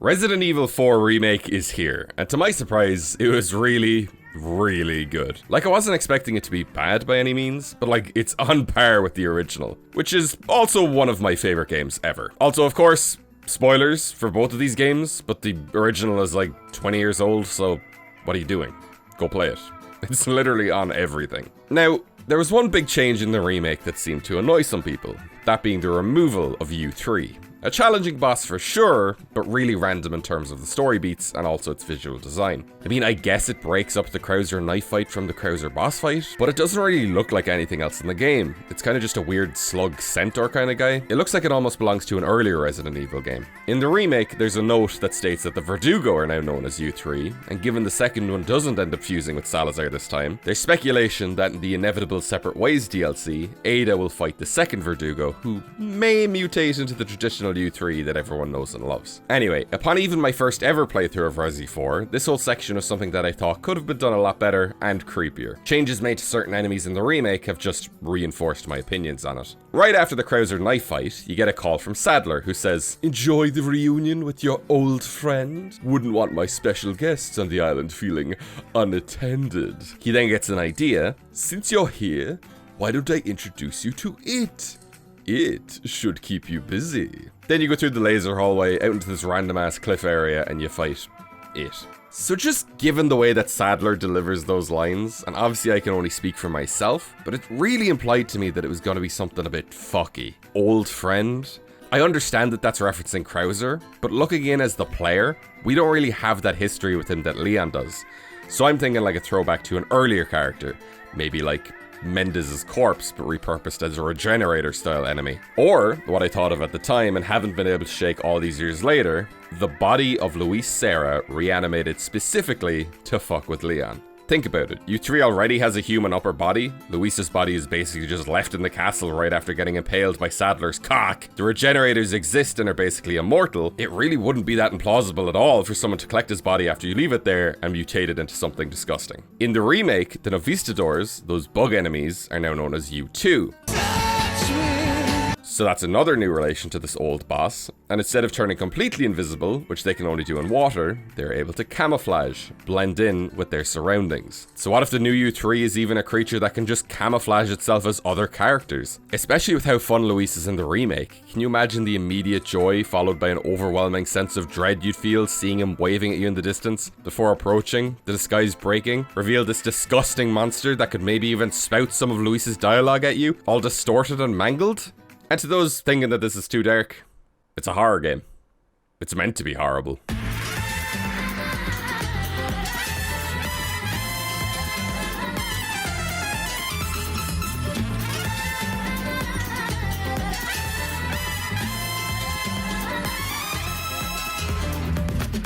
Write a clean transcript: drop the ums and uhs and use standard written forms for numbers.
Resident Evil 4 Remake is here, and to my surprise, it was really good. Like, I wasn't expecting it to be bad by any means, but like, it's on par with the original, which is also one of my favorite games ever. Also, of course, spoilers for both of these games, but the original is like 20 years old, so what are you doing? Go play it. It's literally on everything. Now, there was one big change in the remake that seemed to annoy some people, that being the removal of U3. A challenging boss for sure, but really random in terms of the story beats and also its visual design. I mean, I guess it breaks up the Krauser knife fight from the Krauser boss fight, but it doesn't really look like anything else in the game. It's kind of just a weird slug centaur kind of guy. It looks like it almost belongs to an earlier Resident Evil game. In the remake, there's a note that states that the Verdugo are now known as U3, and given the second one doesn't end up fusing with Salazar this time, there's speculation that in the inevitable Separate Ways DLC, Ada will fight the second Verdugo, who may mutate into the traditional U3 that everyone knows and loves. Anyway, upon even my first ever playthrough of Resi 4, this whole section was something that I thought could have been done a lot better and creepier. Changes made to certain enemies in the remake have just reinforced my opinions on it. Right after the Krauser knife fight, you get a call from Sadler who says, "Enjoy the reunion with your old friend? Wouldn't want my special guests on the island feeling unattended." He then gets an idea. "Since you're here, why don't I introduce you to it? It should keep you busy." Then you go through the laser hallway, out into this random ass cliff area, and you fight it. So just given the way that Sadler delivers those lines, and obviously I can only speak for myself, but it really implied to me that it was gonna be something a bit fucky. Old friend? I understand that that's referencing Krauser, but looking in as the player, we don't really have that history with him that Leon does. So I'm thinking like a throwback to an earlier character, maybe like Mendez's corpse, but repurposed as a regenerator style enemy. Or, what I thought of at the time and haven't been able to shake all these years later, the body of Luis Serra reanimated specifically to fuck with Leon. Think about it, U3 already has a human upper body, Luis's body is basically just left in the castle right after getting impaled by Sadler's cock, the regenerators exist and are basically immortal. It really wouldn't be that implausible at all for someone to collect his body after you leave it there and mutate it into something disgusting. In the remake, the Novistadors, those bug enemies, are now known as U2. So that's another new relation to this old boss, and instead of turning completely invisible, which they can only do in water, they're able to camouflage, blend in with their surroundings. So what if the new U3 is even a creature that can just camouflage itself as other characters? Especially with how fun Luis is in the remake, can you imagine the immediate joy followed by an overwhelming sense of dread you'd feel seeing him waving at you in the distance, before approaching, the disguise breaking, reveal this disgusting monster that could maybe even spout some of Luis's dialogue at you, all distorted and mangled? And to those thinking that this is too dark, it's a horror game. It's meant to be horrible.